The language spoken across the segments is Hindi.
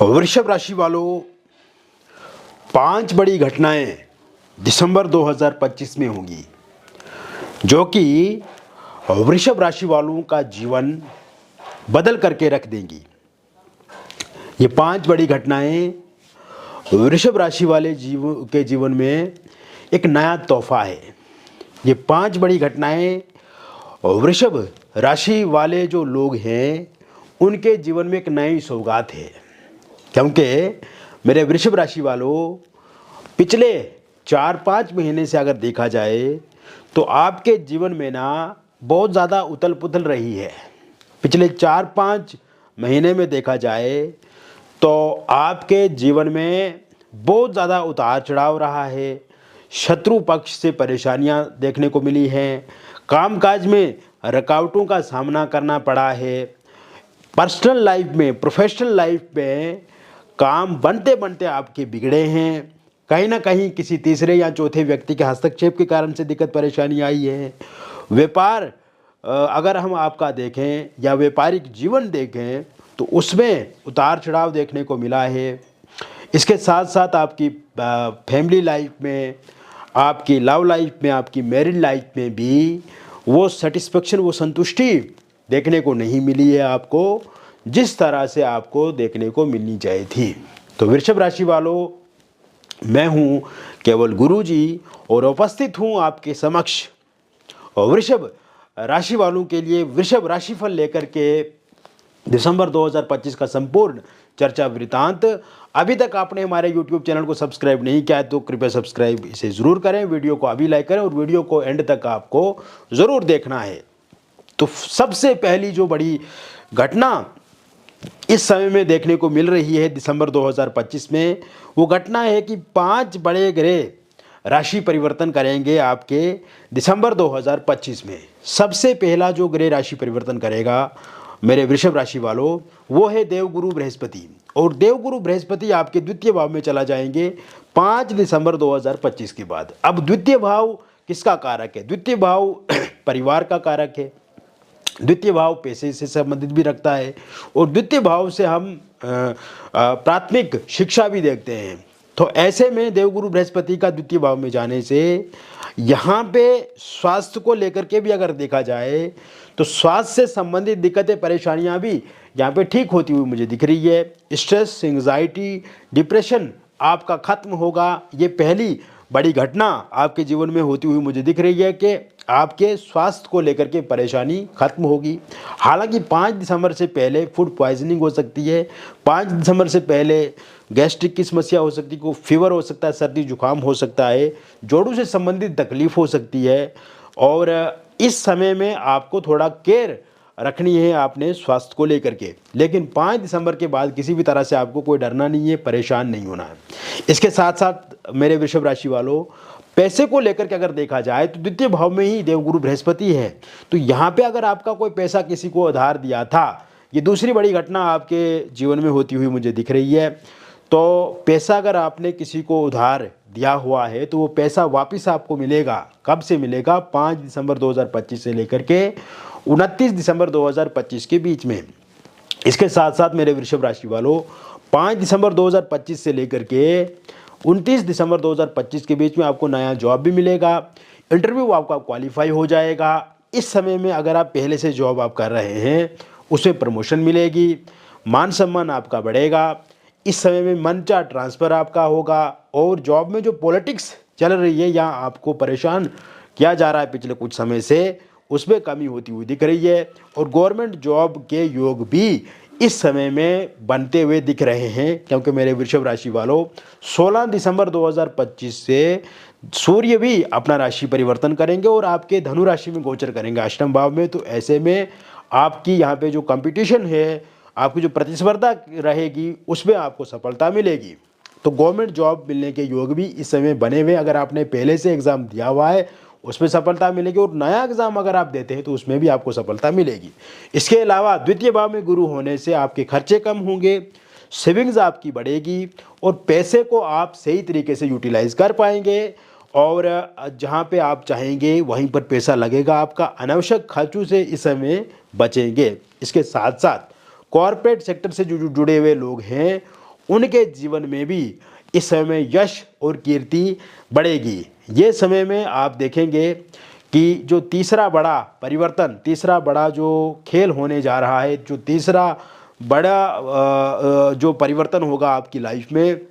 वृषभ राशि वालों, 5 बड़ी घटनाएं दिसंबर 2025 में होंगी जो कि वृषभ राशि वालों का जीवन बदल करके रख देंगी। ये 5 बड़ी घटनाएं वृषभ राशि वाले जीवन में एक नया तोहफा है। ये 5 बड़ी घटनाएं वृषभ राशि वाले जो लोग हैं उनके जीवन में एक नई सौगात है, क्योंकि मेरे वृषभ राशि वालों, पिछले 4-5 महीने से अगर देखा जाए तो आपके जीवन में ना बहुत ज़्यादा उथल पुथल रही है। पिछले 4-5 महीने में देखा जाए तो आपके जीवन में बहुत ज़्यादा उतार चढ़ाव रहा है। शत्रु पक्ष से परेशानियां देखने को मिली हैं, कामकाज में रुकावटों का सामना करना पड़ा है, पर्सनल लाइफ में, प्रोफेशनल लाइफ में काम बनते बनते आपके बिगड़े हैं। कहीं ना कहीं किसी तीसरे या चौथे व्यक्ति के हस्तक्षेप के कारण से दिक्कत परेशानी आई है। व्यापार अगर हम आपका देखें या व्यापारिक जीवन देखें तो उसमें उतार चढ़ाव देखने को मिला है। इसके साथ साथ आपकी फैमिली लाइफ में, आपकी लव लाइफ में, आपकी मैरिड लाइफ में भी वो सेटिस्फेक्शन, वो संतुष्टि देखने को नहीं मिली है आपको, जिस तरह से आपको देखने को मिलनी चाहिए थी। तो वृषभ राशि वालों, मैं हूँ केवल गुरु जी और उपस्थित हूँ आपके समक्ष वृषभ राशि वालों के लिए वृषभ राशिफल लेकर के दिसंबर 2025 का संपूर्ण चर्चा वृतांत। अभी तक आपने हमारे YouTube चैनल को सब्सक्राइब नहीं किया है तो कृपया सब्सक्राइब इसे ज़रूर करें, वीडियो को अभी लाइक करें और वीडियो को एंड तक आपको ज़रूर देखना है। तो सबसे पहली जो बड़ी घटना इस समय में देखने को मिल रही है दिसंबर 2025 में, वो घटना है कि 5 बड़े ग्रह राशि परिवर्तन करेंगे आपके दिसंबर 2025 में। सबसे पहला जो ग्रह राशि परिवर्तन करेगा मेरे वृषभ राशि वालों, वो है देवगुरु बृहस्पति। और देवगुरु बृहस्पति आपके द्वितीय भाव में चला जाएंगे 5 दिसंबर 2025 के बाद। अब द्वितीय भाव किसका कारक है? द्वितीय भाव परिवार का कारक है। द्वितीय भाव पैसे से संबंधित भी रखता है और द्वितीय भाव से हम प्राथमिक शिक्षा भी देखते हैं। तो ऐसे में देवगुरु बृहस्पति का द्वितीय भाव में जाने से यहाँ पे स्वास्थ्य को लेकर के भी अगर देखा जाए तो स्वास्थ्य से संबंधित दिक्कतें, परेशानियाँ भी यहाँ पे ठीक होती हुई मुझे दिख रही है। स्ट्रेस, एंग्जाइटी, डिप्रेशन आपका खत्म होगा। ये पहली बड़ी घटना आपके जीवन में होती हुई मुझे दिख रही है कि आपके स्वास्थ्य को लेकर के परेशानी खत्म होगी। हालांकि 5 दिसंबर से पहले फूड पॉइजनिंग हो सकती है, 5 दिसंबर से पहले गैस्ट्रिक की समस्या हो सकती है, फीवर हो सकता है, सर्दी जुकाम हो सकता है, जोड़ों से संबंधित तकलीफ हो सकती है। और इस समय में आपको थोड़ा केयर रखनी है आपने स्वास्थ्य को लेकर के। लेकिन 5 दिसंबर के बाद किसी भी तरह से आपको कोई डरना नहीं है, परेशान नहीं होना है। इसके साथ साथ मेरे वृषभ राशि वालों, पैसे को लेकर के अगर देखा जाए तो द्वितीय भाव में ही देवगुरु बृहस्पति है। तो यहाँ पे अगर आपका कोई पैसा किसी को उधार दिया था, ये दूसरी बड़ी घटना आपके जीवन में होती हुई मुझे दिख रही है। तो पैसा अगर आपने किसी को उधार दिया हुआ है तो वो पैसा वापस आपको मिलेगा। कब से मिलेगा? 5 दिसंबर 2025 से लेकर के 29 दिसंबर 2025 के बीच में। इसके साथ साथ मेरे वृषभ राशि वालों, 5 दिसंबर 2025 से लेकर के 29 दिसंबर 2025 के बीच में आपको नया जॉब भी मिलेगा। इंटरव्यू आपका क्वालिफाई हो जाएगा। इस समय में अगर आप पहले से जॉब आप कर रहे हैं उसमें प्रमोशन मिलेगी, मान सम्मान आपका बढ़ेगा। इस समय में मनचाहा ट्रांसफ़र आपका होगा। और जॉब में जो पॉलिटिक्स चल रही है या आपको परेशान किया जा रहा है पिछले कुछ समय से, उसमें कमी होती हुई दिख रही है। और गवर्नमेंट जॉब के योग भी इस समय में बनते हुए दिख रहे हैं, क्योंकि मेरे वृषभ राशि वालों 16 दिसंबर 2025 से सूर्य भी अपना राशि परिवर्तन करेंगे और आपके धनु राशि में गोचर करेंगे अष्टम भाव में। तो ऐसे में आपकी यहाँ पे जो कंपटीशन है, आपकी जो प्रतिस्पर्धा रहेगी, उसमें आपको सफलता मिलेगी। तो गवर्नमेंट जॉब मिलने के योग भी इस समय बने हुए। अगर आपने पहले से एग्ज़ाम दिया हुआ है उसमें सफलता मिलेगी और नया एग्ज़ाम अगर आप देते हैं तो उसमें भी आपको सफलता मिलेगी। इसके अलावा द्वितीय भाव में गुरु होने से आपके खर्चे कम होंगे, सेविंग्स आपकी बढ़ेगी और पैसे को आप सही तरीके से यूटिलाइज कर पाएंगे। और जहाँ पे आप चाहेंगे वहीं पर पैसा लगेगा आपका। अनावश्यक खर्चों से इस समय बचेंगे। इसके साथ साथ कॉरपोरेट सेक्टर से जो जुड़े हुए लोग हैं उनके जीवन में भी इस समय में यश और कीर्ति बढ़ेगी। ये समय में आप देखेंगे कि जो तीसरा बड़ा परिवर्तन, तीसरा बड़ा जो खेल होने जा रहा है, जो तीसरा बड़ा जो परिवर्तन होगा आपकी लाइफ में,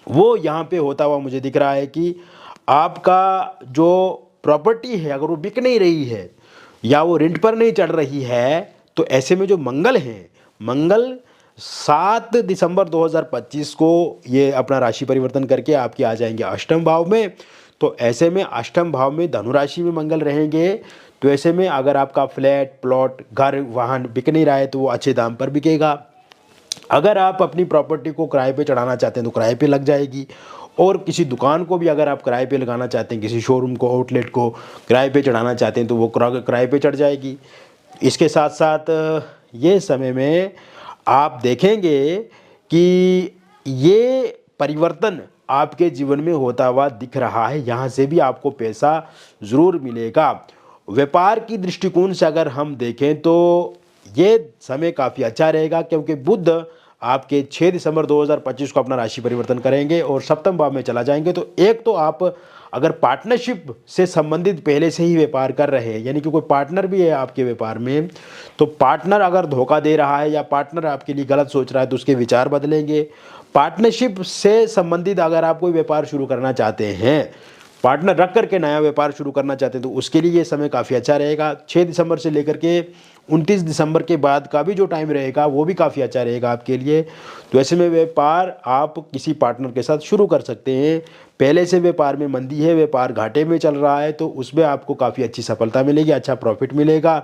वो यहाँ पे होता हुआ मुझे दिख रहा है कि आपका जो प्रॉपर्टी है अगर वो बिक नहीं रही है या वो रेंट पर नहीं चढ़ रही है, तो ऐसे में जो मंगल हैं, मंगल 7 दिसंबर 2025 को ये अपना राशि परिवर्तन करके आपके आ जाएंगे अष्टम भाव में। तो ऐसे में अष्टम भाव में धनु राशि में मंगल रहेंगे, तो ऐसे में अगर आपका फ्लैट, प्लॉट, घर, वाहन बिक नहीं रहा है तो वो अच्छे दाम पर बिकेगा। अगर आप अपनी प्रॉपर्टी को किराए पे चढ़ाना चाहते हैं तो किराए पे लग जाएगी, और किसी दुकान को भी अगर आप किराए पे लगाना चाहते हैं, किसी शोरूम को, आउटलेट को किराए पे चढ़ाना चाहते हैं तो वो किराए पे चढ़ जाएगी। इसके साथ साथ ये समय में आप देखेंगे कि ये परिवर्तन आपके जीवन में होता हुआ दिख रहा है, यहाँ से भी आपको पैसा ज़रूर मिलेगा। व्यापार की दृष्टिकोण से अगर हम देखें तो ये समय काफ़ी अच्छा रहेगा, क्योंकि बुध आपके 6 दिसंबर 2025 को अपना राशि परिवर्तन करेंगे और सप्तम भाव में चला जाएंगे। तो एक तो आप अगर पार्टनरशिप से संबंधित पहले से ही व्यापार कर रहे हैं, यानी कि कोई पार्टनर भी है आपके व्यापार में, तो पार्टनर अगर धोखा दे रहा है या पार्टनर आपके लिए गलत सोच रहा है तो उसके विचार बदलेंगे। पार्टनरशिप से संबंधित अगर आप कोई व्यापार शुरू करना चाहते हैं, पार्टनर रख करके नया व्यापार शुरू करना चाहते हैं, तो उसके लिए ये समय काफ़ी अच्छा रहेगा। 6 दिसंबर से लेकर के 29 दिसंबर के बाद का भी जो टाइम रहेगा वो भी काफ़ी अच्छा रहेगा आपके लिए। तो ऐसे में व्यापार आप किसी पार्टनर के साथ शुरू कर सकते हैं। पहले से व्यापार में मंदी है, व्यापार घाटे में चल रहा है, तो उसमें आपको काफ़ी अच्छी सफलता मिलेगी, अच्छा प्रॉफिट मिलेगा,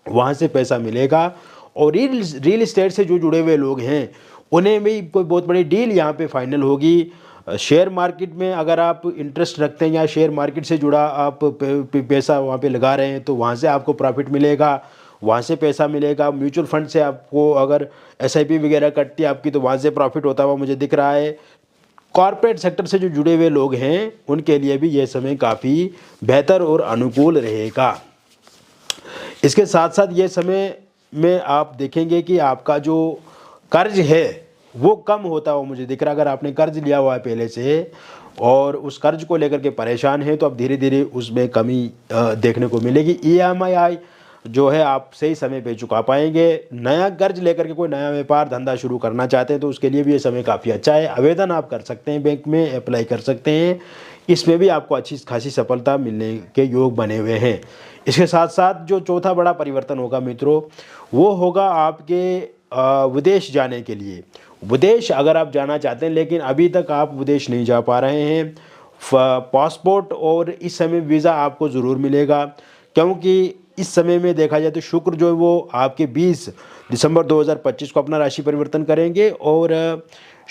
वहाँ से पैसा मिलेगा। और रियल इस्टेट से जो जुड़े हुए लोग हैं उन्हें भी कोई बहुत बड़ी डील यहाँ पे फाइनल होगी। शेयर मार्केट में अगर आप इंटरेस्ट रखते हैं या शेयर मार्केट से जुड़ा आप पैसा वहाँ पे लगा रहे हैं तो वहाँ से आपको प्रॉफिट मिलेगा, वहाँ से पैसा मिलेगा। म्यूचुअल फंड से आपको अगर SIP वगैरह कटती है आपकी, तो वहाँ से प्रॉफिट होता हुआ मुझे दिख रहा है। कॉर्पोरेट सेक्टर से जो जुड़े हुए लोग हैं उनके लिए भी ये समय काफ़ी बेहतर और अनुकूल रहेगा। इसके साथ साथ ये समय में आप देखेंगे कि आपका जो कर्ज है वो कम होता हुआ मुझे दिख रहा है। अगर आपने कर्ज लिया हुआ है पहले से और उस कर्ज को लेकर के परेशान हैं, तो अब धीरे धीरे उसमें कमी देखने को मिलेगी। EMI जो है आप सही समय पे चुका पाएंगे। नया कर्ज लेकर के कोई नया व्यापार धंधा शुरू करना चाहते हैं तो उसके लिए भी ये समय काफ़ी अच्छा है। आवेदन आप कर सकते हैं, बैंक में अप्लाई कर सकते हैं, इसमें भी आपको अच्छी खासी सफलता मिलने के योग बने हुए हैं। इसके साथ साथ जो चौथा बड़ा परिवर्तन होगा मित्रों, वो होगा आपके विदेश जाने के लिए। विदेश अगर आप जाना चाहते हैं लेकिन अभी तक आप विदेश नहीं जा पा रहे हैं, पासपोर्ट और इस समय वीज़ा आपको ज़रूर मिलेगा, क्योंकि इस समय में देखा जाए तो शुक्र जो है वो आपके 20 दिसंबर 2025 को अपना राशि परिवर्तन करेंगे और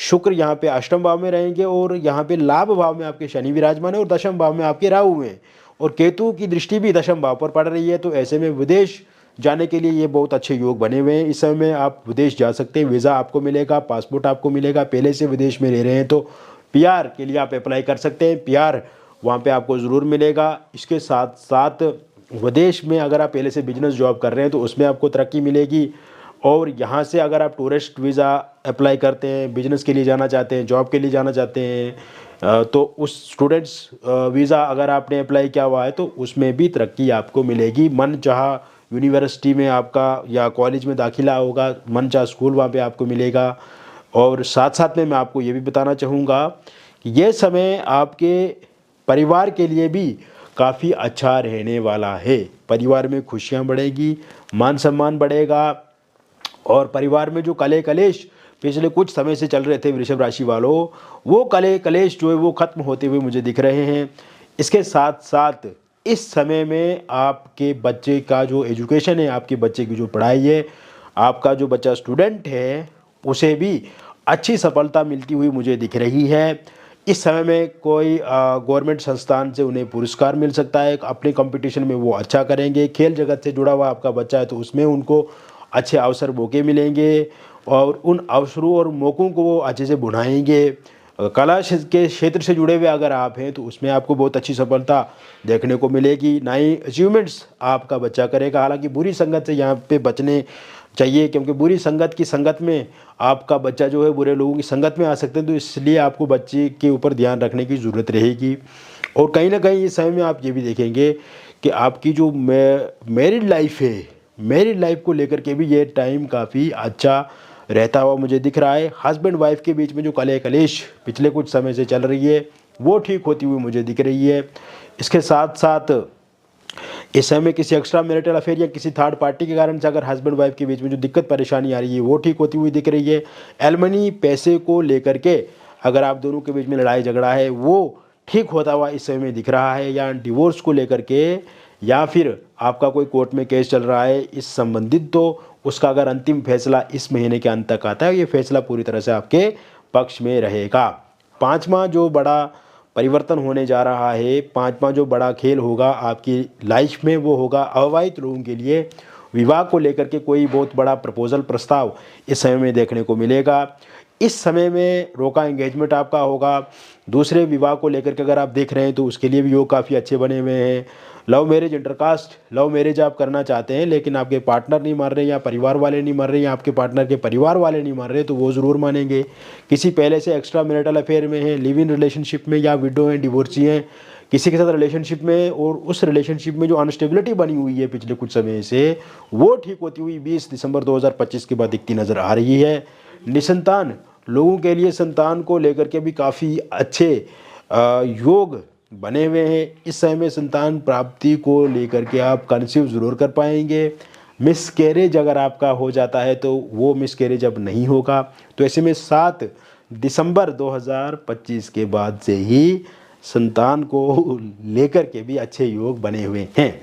शुक्र यहाँ पे अष्टम भाव में रहेंगे और यहाँ पे लाभ भाव में आपके शनि विराजमान है और दशम भाव में आपके राहु हैं और केतु की दृष्टि भी दशम भाव पर पड़ रही है। तो ऐसे में विदेश जाने के लिए ये बहुत अच्छे योग बने हुए हैं। इस समय में आप विदेश जा सकते हैं, वीज़ा आपको मिलेगा, पासपोर्ट आपको मिलेगा। पहले से विदेश में रह रहे हैं तो PR के लिए आप अप्लाई कर सकते हैं, PR वहाँ पे आपको ज़रूर मिलेगा। इसके साथ साथ विदेश में अगर आप पहले से बिजनेस जॉब कर रहे हैं तो उसमें आपको तरक्की मिलेगी। और यहाँ से अगर आप टूरिस्ट वीज़ा अप्लाई करते हैं, बिजनेस के लिए जाना चाहते हैं, जॉब के लिए जाना चाहते हैं, तो उस स्टूडेंट्स वीज़ा अगर आपने अप्लाई किया हुआ है तो उसमें भी तरक्की आपको मिलेगी। मन चाहा यूनिवर्सिटी में आपका या कॉलेज में दाखिला होगा, मन चाहा स्कूल वहाँ पे आपको मिलेगा। और साथ साथ में मैं आपको ये भी बताना चाहूँगा कि ये समय आपके परिवार के लिए भी काफ़ी अच्छा रहने वाला है। परिवार में खुशियाँ बढ़ेगी, मान सम्मान बढ़ेगा और परिवार में जो कले कलेश पिछले कुछ समय से चल रहे थे वृषभ राशि वालों, वो कले कलेश जो है वो ख़त्म होते हुए मुझे दिख रहे हैं। इसके साथ साथ इस समय में आपके बच्चे का जो एजुकेशन है, आपके बच्चे की जो पढ़ाई है, आपका जो बच्चा स्टूडेंट है उसे भी अच्छी सफलता मिलती हुई मुझे दिख रही है। इस समय में कोई गवर्नमेंट संस्थान से उन्हें पुरस्कार मिल सकता है, अपने कंपटीशन में वो अच्छा करेंगे। खेल जगत से जुड़ा हुआ आपका बच्चा है तो उसमें उनको अच्छे अवसर मौके मिलेंगे और उन अवसरों और मौक़ों को वो अच्छे से बुनाएंगे। कला के क्षेत्र से जुड़े हुए अगर आप हैं तो उसमें आपको बहुत अच्छी सफलता देखने को मिलेगी। नई अचीवमेंट्स आपका बच्चा करेगा। हालांकि बुरी संगत से यहाँ पे बचने चाहिए, क्योंकि बुरी संगत की संगत में आपका बच्चा जो है बुरे लोगों की संगत में आ सकते हैं, तो इसलिए आपको बच्चे के ऊपर ध्यान रखने की ज़रूरत रहेगी। और कहीं ना कहीं इस समय में आप ये भी देखेंगे कि आपकी जो मैरिड लाइफ है, मैरिड लाइफ को लेकर के भी ये टाइम काफ़ी अच्छा रहता हुआ मुझे दिख रहा है। हस्बैंड वाइफ के बीच में जो कलह कलेश पिछले कुछ समय से चल रही है वो ठीक होती हुई मुझे दिख रही है। इसके साथ साथ इस समय किसी एक्स्ट्रा मैरिटल अफेयर या किसी थर्ड पार्टी के कारण से अगर हस्बैंड वाइफ के बीच में जो दिक्कत परेशानी आ रही है वो ठीक होती हुई दिख रही है। एलमनी पैसे को लेकर के अगर आप दोनों के बीच में लड़ाई झगड़ा है वो ठीक होता हुआ इस समय में दिख रहा है। या डिवोर्स को लेकर के या फिर आपका कोई कोर्ट में केस चल रहा है इस संबंधित, तो उसका अगर अंतिम फैसला इस महीने के अंत तक आता है, ये फैसला पूरी तरह से आपके पक्ष में रहेगा। पांचवा जो बड़ा परिवर्तन होने जा रहा है, पांचवा जो बड़ा खेल होगा आपकी लाइफ में वो होगा अविवाहित लोगों के लिए विवाह को लेकर के कोई बहुत बड़ा प्रपोजल प्रस्ताव इस समय में देखने को मिलेगा। इस समय में रोका एंगेजमेंट आपका होगा। दूसरे विवाह को लेकर के अगर आप देख रहे हैं तो उसके लिए भी योग काफ़ी अच्छे बने हुए हैं। Love marriage, intercaste love marriage आप करना चाहते हैं लेकिन आपके पार्टनर नहीं मान रहे या परिवार वाले नहीं मान रहे या आपके पार्टनर के परिवार वाले नहीं मान रहे, तो वो ज़रूर मानेंगे। किसी पहले से एक्स्ट्रा मैरिटल अफेयर में है, लिव इन रिलेशनशिप में या विडो हैं, डिवोर्सी हैं, किसी के साथ रिलेशनशिप में और उस रिलेशनशिप में जो अनस्टेबिलिटी बनी हुई है पिछले कुछ समय से वो ठीक होती हुई 20 दिसंबर 2025 के बाद दिखती नज़र आ रही है। निसंतान लोगों के लिए संतान को लेकर के भी काफ़ी अच्छे योग बने हुए हैं। इस समय में संतान प्राप्ति को लेकर के आप कंसीव ज़रूर कर पाएंगे। मिसकैरेज अगर आपका हो जाता है तो वो मिसकैरेज अब नहीं होगा। तो ऐसे में 7 दिसंबर 2025 के बाद से ही संतान को लेकर के भी अच्छे योग बने हुए हैं।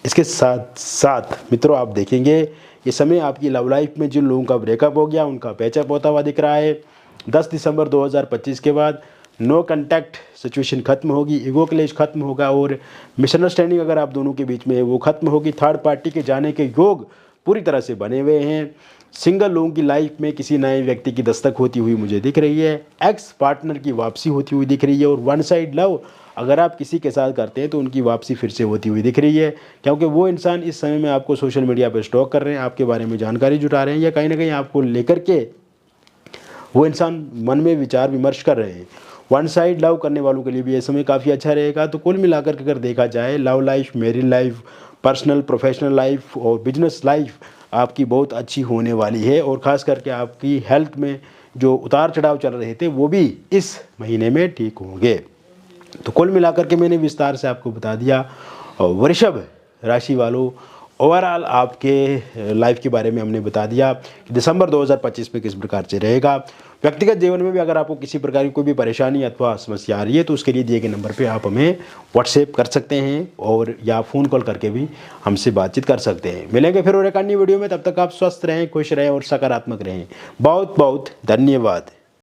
इसके साथ साथ मित्रों आप देखेंगे ये समय आपकी लव लाइफ में जिन लोगों का ब्रेकअप हो गया उनका पैचअप होता हुआ दिख रहा है। 10 दिसंबर 2025 के बाद नो कंटैक्ट सिचुएशन खत्म होगी, ईगो क्लेश खत्म होगा और मिसअंडरस्टैंडिंग अगर आप दोनों के बीच में है वो खत्म होगी। थर्ड पार्टी के जाने के योग पूरी तरह से बने हुए हैं। सिंगल लोगों की लाइफ में किसी नए व्यक्ति की दस्तक होती हुई मुझे दिख रही है। एक्स पार्टनर की वापसी होती हुई दिख रही है। और वन साइड लव अगर आप किसी के साथ करते हैं तो उनकी वापसी फिर से होती हुई दिख रही है, क्योंकि वो इंसान इस समय में आपको सोशल मीडिया पर स्टॉक कर रहे हैं, आपके बारे में जानकारी जुटा रहे हैं या कहीं ना कहीं आपको लेकर के वो इंसान मन में विचार विमर्श कर रहे हैं। वन साइड लव करने वालों के लिए भी ये समय काफ़ी अच्छा रहेगा। तो कुल मिलाकर के अगर देखा जाए love life, married life, personal professional life और बिजनेस लाइफ आपकी बहुत अच्छी होने वाली है। और ख़ास करके आपकी हेल्थ में जो उतार चढ़ाव चल रहे थे वो भी इस महीने में ठीक होंगे। तो कुल मिलाकर के मैंने विस्तार से आपको बता दिया वृषभ राशि वालों, ओवरऑल आपके लाइफ के बारे में हमने बता दिया कि दिसंबर 2025 में किस प्रकार से रहेगा। व्यक्तिगत जीवन में भी अगर आपको किसी प्रकार की कोई भी परेशानी अथवा समस्या आ रही है तो उसके लिए दिए गए नंबर पे आप हमें व्हाट्सएप कर सकते हैं और या फ़ोन कॉल करके भी हमसे बातचीत कर सकते हैं। मिलेंगे फिर और एक अन्य वीडियो में, तब तक आप स्वस्थ रहें, खुश रहें और सकारात्मक रहें। बहुत बहुत धन्यवाद।